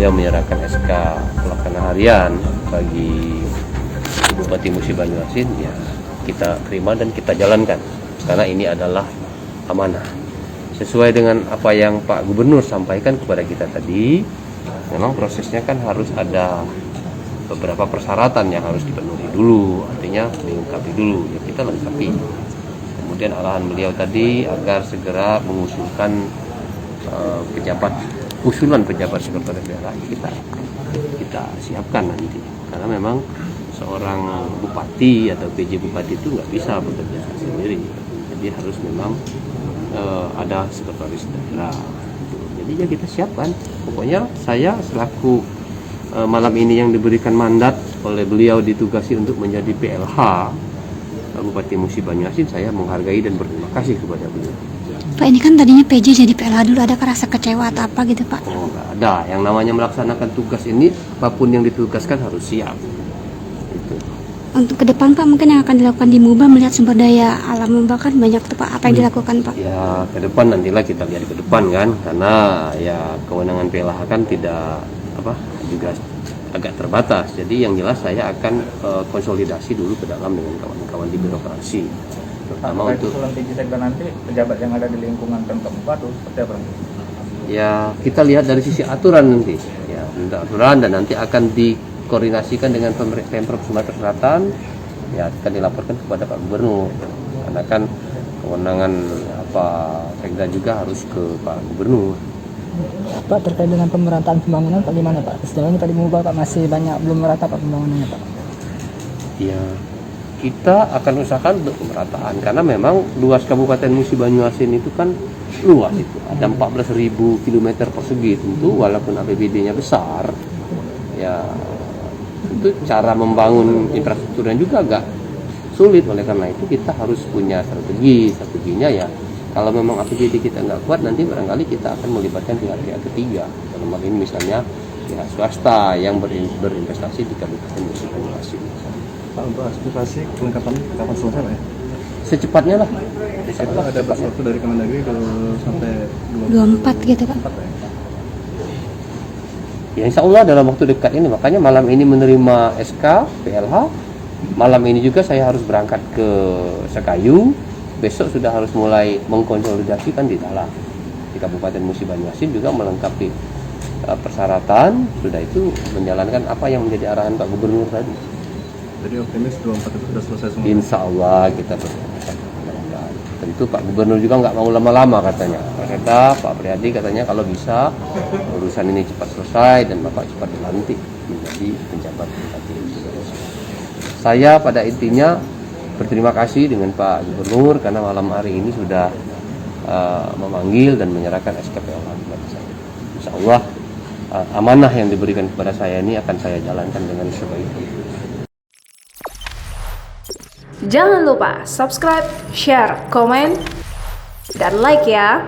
Beliau menyerahkan SK pelaksana harian bagi Bupati Musi Banyuasin, ya kita terima dan kita jalankan karena ini adalah amanah. Sesuai dengan apa yang Pak Gubernur sampaikan kepada kita tadi, memang prosesnya kan harus ada beberapa persyaratan yang harus dipenuhi dulu, artinya dilengkapi dulu, ya kita lengkapi. Kemudian arahan beliau tadi agar segera mengusulkan usulan pejabat sekretaris daerah kita siapkan nanti, karena memang seorang bupati atau PJ bupati itu nggak bisa bekerja sendiri, jadi harus memang ada sekretaris daerah. Jadi ya kita siapkan. Pokoknya saya selaku malam ini yang diberikan mandat oleh beliau ditugasi untuk menjadi PLH Bupati Musi Banyuasin, saya menghargai dan berterima kasih kepada beliau. Pak, ini kan tadinya PJ jadi PLH dulu, ada rasa kecewa atau apa gitu Pak? Oh, nggak ada. Yang namanya melaksanakan tugas ini, apapun yang ditugaskan harus siap. Gitu. Untuk ke depan Pak, mungkin yang akan dilakukan di Muba, melihat sumber daya alam Muba kan banyak tuh Pak, apa yang dilakukan Pak? Ya ke depan nantilah kita lihat ke depan kan, karena ya kewenangan PLH kan tidak juga agak terbatas. Jadi yang jelas saya akan konsolidasi dulu ke dalam dengan kawan-kawan di birokrasi. Terutama untuk PJ Sekda nanti pejabat yang ada di lingkungan Pemkab 4 seperti apa? Ya kita lihat dari sisi aturan nanti, ya aturan, dan nanti akan dikoordinasikan dengan Pemprov Sumatera Selatan, ya akan dilaporkan kepada Pak Gubernur, karena kan kewenangan Sekda juga harus ke Pak Gubernur. Pak, terkait dengan pemerataan pembangunan Pak, gimana Pak? Sejauh ini Pak di Muba Pak masih banyak belum merata Pak pembangunannya Pak? Ya kita akan usahakan untuk pemerataan, karena memang luas Kabupaten Musi Banyuasin itu kan luas, itu ada 14.000 km persegi. Tentu walaupun APBD-nya besar, ya itu cara membangun infrastrukturnya juga agak sulit. Oleh karena itu kita harus punya strateginya ya. Kalau memang APBD kita nggak kuat, nanti barangkali kita akan melibatkan pihak-pihak ketiga. Dalam hal ini misalnya pihak swasta yang berinvestasi di Kabupaten Musi Banyuasin. Pak, untuk aspirasi kelengkapannya kapan selesai Pak ya? Secepatnya lah. Ada batas waktu dari Kemendagri kalau sampai 24 gitu Pak? Ya insya Allah dalam waktu dekat ini, makanya malam ini menerima SK PLH, malam ini juga saya harus berangkat ke Sekayu, besok sudah harus mulai mengkonsolidasikan di dalam di Kabupaten Musi Banyuasin juga melengkapi persyaratan, sudah itu menjalankan apa yang menjadi arahan Pak Gubernur tadi. Jadi optimis 24 itu sudah selesai semua? Insya Allah kita tentu Pak Gubernur juga nggak mau lama-lama katanya. Pak Priadi katanya kalau bisa urusan ini cepat selesai dan Bapak cepat dilantik menjadi penjabat bupati. Saya pada intinya berterima kasih dengan Pak Gubernur karena malam hari ini sudah memanggil dan menyerahkan SKPLH kepada saya. Insya Allah amanah yang diberikan kepada saya ini akan saya jalankan dengan sebaik-baiknya. Jangan lupa subscribe, share, komen, dan like ya.